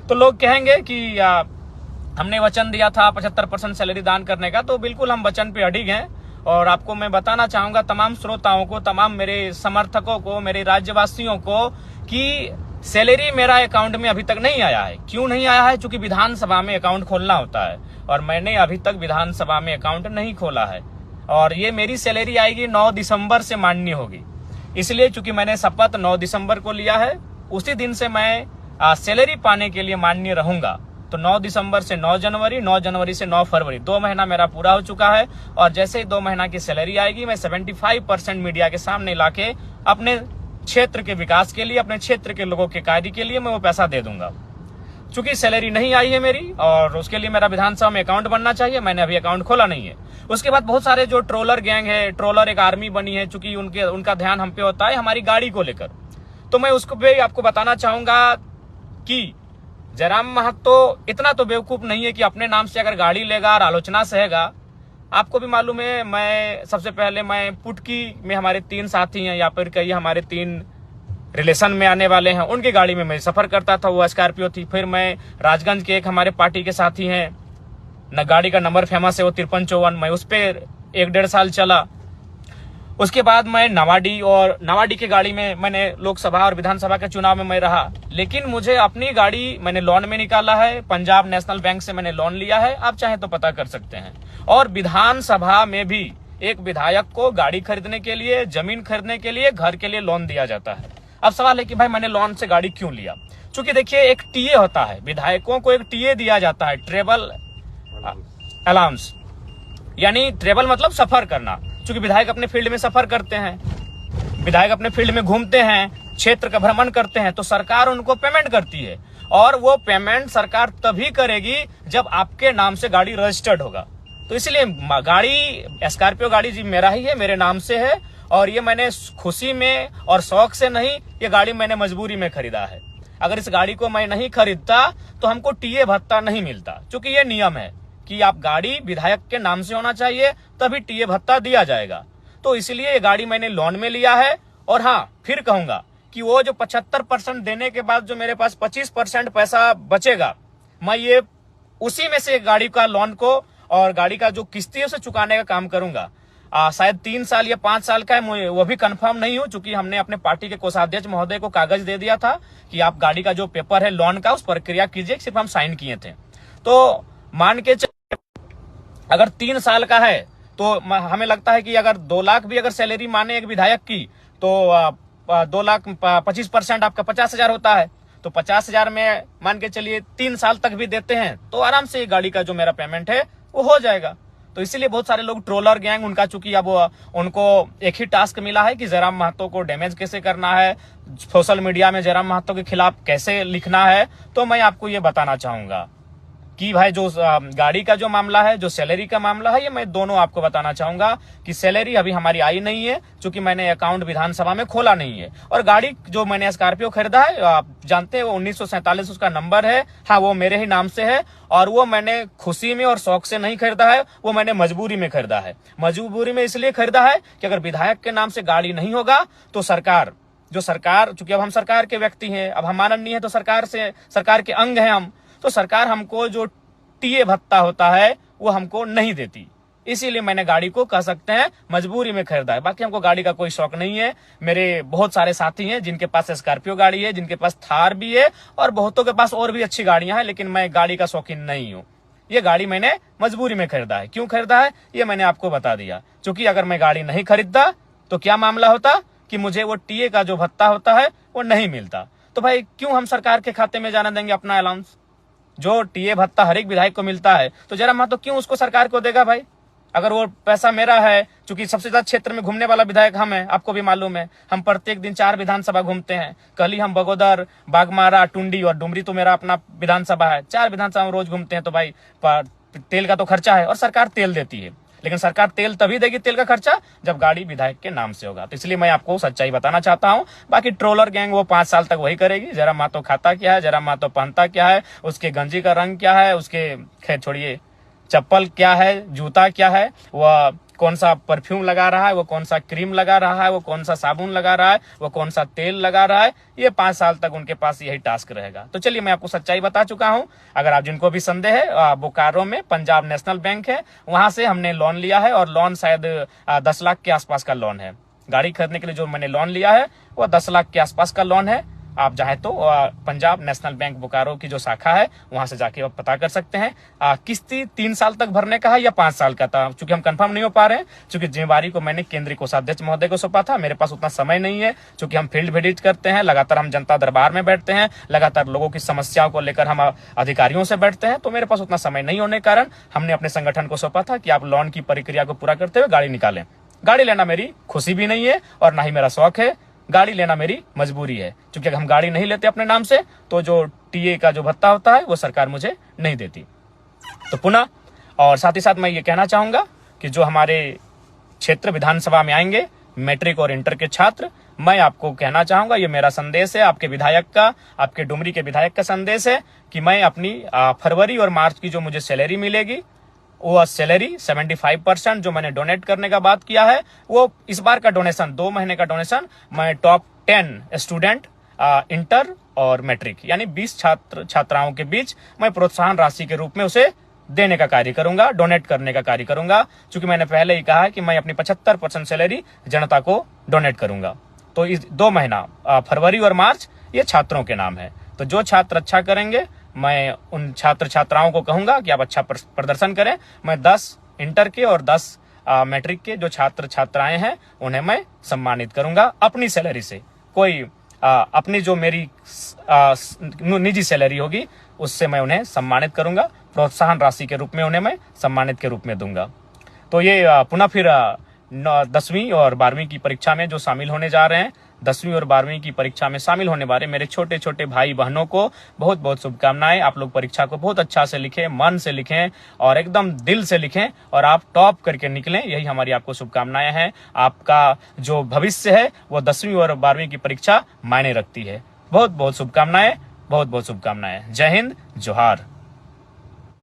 तो लोग कहेंगे कि हमने वचन दिया था 75% सैलरी दान करने का, तो बिल्कुल हम वचन पे अडिग हैं। और आपको मैं बताना चाहूंगा तमाम श्रोताओं को, तमाम मेरे समर्थकों को, मेरे राज्यवासियों को कि सैलरी मेरा अकाउंट में अभी तक नहीं आया है। क्यों नहीं आया है? क्योंकि विधानसभा में अकाउंट खोलना होता है और मैंने अभी तक विधानसभा में अकाउंट नहीं खोला है। और ये मेरी सैलरी आएगी 9 दिसंबर से मान्य होगी, इसलिए चूंकि मैंने शपथ 9 दिसंबर को लिया है, उसी दिन से मैं सैलरी पाने के लिए मान्य रहूंगा। तो 9 दिसंबर से 9 जनवरी, 9 जनवरी से 9 फरवरी, 2 महीना मेरा पूरा हो चुका है। और जैसे ही 2 महीना की सैलरी आएगी, मैं 75% मीडिया के सामने लाके अपने क्षेत्र के विकास के लिए, अपने क्षेत्र के लोगों के कार्य के लिए मैं वो पैसा दे दूंगा। चूंकि सैलरी नहीं आई है मेरी और उसके लिए मेरा विधानसभा में अकाउंट बनना चाहिए, मैंने अभी अकाउंट खोला नहीं है। उसके बाद बहुत सारे जो ट्रोलर गैंग है, ट्रोलर एक आर्मी बनी है, चूंकि उनका ध्यान हम पे होता है हमारी गाड़ी को लेकर। तो मैं उसको भी आपको बताना चाहूंगा कि जयराम महतो इतना तो बेवकूफ नहीं है कि अपने नाम से अगर गाड़ी लेगा और आलोचना सहेगा। आपको भी मालूम है, मैं सबसे पहले मैं पुटकी में हमारे 3 साथी हैं, या फिर कई हमारे 3 रिलेशन में आने वाले हैं, उनकी गाड़ी में मैं सफर करता था, वो स्कॉर्पियो थी। फिर मैं राजगंज के एक हमारे पार्टी के साथी हैं, न गाड़ी का नंबर फेमस है, वो 5354, मैं उस पर 1-1.5 साल चला। उसके बाद मैं नवाडी की गाड़ी में मैंने लोकसभा और विधानसभा के चुनाव में मैं रहा। लेकिन मुझे अपनी गाड़ी मैंने लोन में निकाला है, पंजाब नेशनल बैंक से मैंने लोन लिया है, आप चाहे तो पता कर सकते हैं। और विधानसभा में भी एक विधायक को गाड़ी खरीदने के लिए, जमीन खरीदने के लिए, घर के लिए लोन दिया जाता है। अब सवाल है कि भाई मैंने लोन से गाड़ी क्यों लिया? चूंकि देखिए एक टीए होता है, विधायकों को एक टीए दिया जाता है, ट्रेवल अलाउंस, यानी ट्रेवल मतलब सफर करना। चूंकि विधायक अपने फील्ड में सफर करते हैं, विधायक अपने फील्ड में घूमते हैं, क्षेत्र का भ्रमण करते हैं, तो सरकार उनको पेमेंट करती है। और वो पेमेंट सरकार तभी करेगी जब आपके नाम से गाड़ी रजिस्टर्ड होगा। तो इसलिए गाड़ी स्कॉर्पियो गाड़ी जी मेरा ही है, मेरे नाम से है। और ये मैंने खुशी में और शौक से नहीं, ये गाड़ी मैंने मजबूरी में खरीदा है। अगर इस गाड़ी को मैं नहीं खरीदता तो हमको टीए भत्ता नहीं मिलता। चूंकि ये नियम है कि आप गाड़ी विधायक के नाम से होना चाहिए, तभी टीए भत्ता दिया जाएगा। तो इसलिए ये गाड़ी मैंने लोन में लिया है। और हाँ, फिर कहूंगा कि वो जो 75% देने के बाद जो मेरे पास 25% पैसा बचेगा, मैं ये उसी में से गाड़ी का लोन को और गाड़ी का जो किस्ती है उसे चुकाने का काम करूंगा। शायद 3 साल या 5 साल का है, वो भी कंफर्म नहीं हूं, चूंकि हमने अपने पार्टी के कोषाध्यक्ष महोदय को कागज दे दिया था कि आप गाड़ी का जो पेपर है लोन का, उस प्रक्रिया कीजिए। सिर्फ हम साइन किए थे। तो मान के अगर 3 साल का है तो हमें लगता है कि अगर 2 लाख भी अगर सैलरी माने एक विधायक की, तो 2 लाख 25% आपका 50,000 होता है। तो 50,000 में मान के चलिए 3 साल तक भी देते हैं तो आराम से गाड़ी का जो मेरा पेमेंट है वो हो जाएगा। तो इसीलिए बहुत सारे लोग ट्रोलर गैंग, उनका चूंकि अब उनको एक ही टास्क मिला है कि जयराम महतो को डैमेज कैसे करना है, सोशल मीडिया में जयराम महतो के खिलाफ कैसे लिखना है। तो मैं आपको ये बताना चाहूंगा कि भाई जो गाड़ी का जो मामला है, जो सैलरी का मामला है, ये मैं दोनों आपको बताना चाहूंगा कि सैलरी अभी हमारी आई नहीं है, क्योंकि मैंने अकाउंट विधानसभा में खोला नहीं है। और गाड़ी जो मैंने स्कॉर्पियो खरीदा है, आप जानते हैं वो 1947 उसका नंबर है, हाँ वो मेरे ही नाम से है। और वो मैंने खुशी में और शौक से नहीं खरीदा है, वो मैंने मजबूरी में खरीदा है। मजबूरी में इसलिए खरीदा है कि अगर विधायक के नाम से गाड़ी नहीं होगा तो सरकार, चूंकि अब हम सरकार के व्यक्ति हैं, अब हम माननीय है तो सरकार के अंग हैं हम, तो सरकार हमको जो टीए भत्ता होता है वो हमको नहीं देती। इसीलिए मैंने गाड़ी को कह सकते हैं मजबूरी में खरीदा है। बाकी हमको गाड़ी का कोई शौक नहीं है। मेरे बहुत सारे साथी हैं जिनके पास स्कॉर्पियो गाड़ी है, जिनके पास थार भी है, और बहुतों के पास और भी अच्छी गाड़ियां हैं, लेकिन मैं गाड़ी का शौकीन नहीं हूं। ये गाड़ी मैंने मजबूरी में खरीदा है। क्यों खरीदा है ये मैंने आपको बता दिया। क्योंकि अगर मैं गाड़ी नहीं खरीदता तो क्या मामला होता कि मुझे वो टीए का जो भत्ता होता है वो नहीं मिलता। तो भाई क्यों हम सरकार के खाते में जाने देंगे अपना अलाउंस? जो टीए भत्ता हर एक विधायक को मिलता है तो जयराम महतो क्यों उसको सरकार को देगा भाई? अगर वो पैसा मेरा है, क्योंकि सबसे ज्यादा क्षेत्र में घूमने वाला विधायक हम है, आपको भी मालूम है। हम प्रत्येक दिन 4 विधानसभा घूमते हैं। कल ही हम बगोदर, बागमारा, टुंडी और डुमरी तो मेरा अपना विधानसभा है, 4 विधानसभा में रोज घूमते हैं। तो भाई तेल का तो खर्चा है और सरकार तेल देती है, लेकिन सरकार तेल तभी देगी, तेल का खर्चा, जब गाड़ी विधायक के नाम से होगा। तो इसलिए मैं आपको सच्चाई बताना चाहता हूं। बाकी ट्रोलर गैंग वो 5 साल तक वही करेगी। जयराम महतो खाता क्या है, जयराम महतो पहनता क्या है, उसके गंजी का रंग क्या है, उसके खैर छोड़िए, चप्पल क्या है, जूता क्या है, वह कौन सा परफ्यूम लगा रहा है, वो कौन सा क्रीम लगा रहा है, वो कौन सा साबुन लगा रहा है, वो कौन सा तेल लगा रहा है, ये 5 साल तक उनके पास यही टास्क रहेगा। तो चलिए मैं आपको सच्चाई बता चुका हूं। अगर आप जिनको भी संदेह है, बोकारो में पंजाब नेशनल बैंक है, वहां से हमने लोन लिया है और लोन शायद 10 लाख के आसपास का लोन है। गाड़ी खरीदने के लिए जो मैंने लोन लिया है वो 10 लाख के आसपास का लोन है। आप चाहे तो पंजाब नेशनल बैंक बोकारो की जो शाखा है वहां से जाके आप पता कर सकते हैं। किस्ती 3 साल तक भरने का है या 5 साल का था, चूंकि हम कंफर्म नहीं हो पा रहे हैं, चूंकि जिम्मेवारी को मैंने केंद्रीय कोषाध्यक्ष महोदय को सौंपा था। मेरे पास उतना समय नहीं है, चूंकि हम फील्ड विजिट करते हैं, लगातार हम जनता दरबार में बैठते हैं, लगातार लोगों की समस्याओं को लेकर हम अधिकारियों से बैठते हैं, तो मेरे पास उतना समय नहीं होने के कारण हमने अपने संगठन को सौंपा था कि आप लोन की प्रक्रिया को पूरा करते हुए गाड़ी निकालें। गाड़ी लेना मेरी खुशी भी नहीं है और ना ही मेरा शौक है, गाड़ी लेना मेरी मजबूरी है, क्योंकि अगर हम गाड़ी नहीं लेते अपने नाम से तो जो टीए का जो भत्ता होता है वो सरकार मुझे नहीं देती। तो पुनः और साथ ही साथ मैं ये कहना चाहूंगा कि जो हमारे क्षेत्र विधानसभा में आएंगे मैट्रिक और इंटर के छात्र, मैं आपको कहना चाहूंगा, ये मेरा संदेश है आपके विधायक का, आपके डुमरी के विधायक का संदेश है कि मैं अपनी फरवरी और मार्च की जो मुझे सैलरी मिलेगी वो सैलरी 75% जो मैंने डोनेट करने का बात किया है, वो इस बार का डोनेशन 2 महीने का डोनेशन मैं टॉप 10 स्टूडेंट इंटर और मैट्रिक यानी 20 छात्र छात्राओं के बीच मैं प्रोत्साहन राशि के रूप में उसे देने का कार्य करूंगा, डोनेट करने का कार्य करूंगा। क्योंकि मैंने पहले ही कहा है कि मैं अपनी 75% सैलरी जनता को डोनेट करूंगा। तो इस 2 महीना फरवरी और मार्च ये छात्रों के नाम है। तो जो छात्र अच्छा करेंगे मैं उन छात्र छात्राओं को कहूंगा कि आप अच्छा प्रदर्शन करें। मैं 10 इंटर के और 10 मैट्रिक के जो छात्र छात्राएं हैं उन्हें मैं सम्मानित करूंगा अपनी सैलरी से। कोई अपनी जो मेरी निजी सैलरी होगी उससे मैं उन्हें सम्मानित करूंगा, प्रोत्साहन राशि के रूप में उन्हें मैं सम्मानित के रूप में दूंगा। तो ये पुनः फिर 10वीं और 12वीं की परीक्षा में जो शामिल होने जा रहे हैं, 10वीं और 12वीं की परीक्षा में शामिल होने वाले मेरे छोटे छोटे भाई बहनों को बहुत बहुत शुभकामनाएं। आप लोग परीक्षा को बहुत अच्छा से लिखें, मन से लिखें और एकदम दिल से लिखें और आप टॉप करके निकलें, यही हमारी आपको शुभकामनाएं हैं। आपका जो भविष्य है वो 10वीं और 12वीं की परीक्षा मायने रखती है। बहुत बहुत शुभकामनाएं, बहुत बहुत शुभकामनाएं। जय हिंद, जोहार।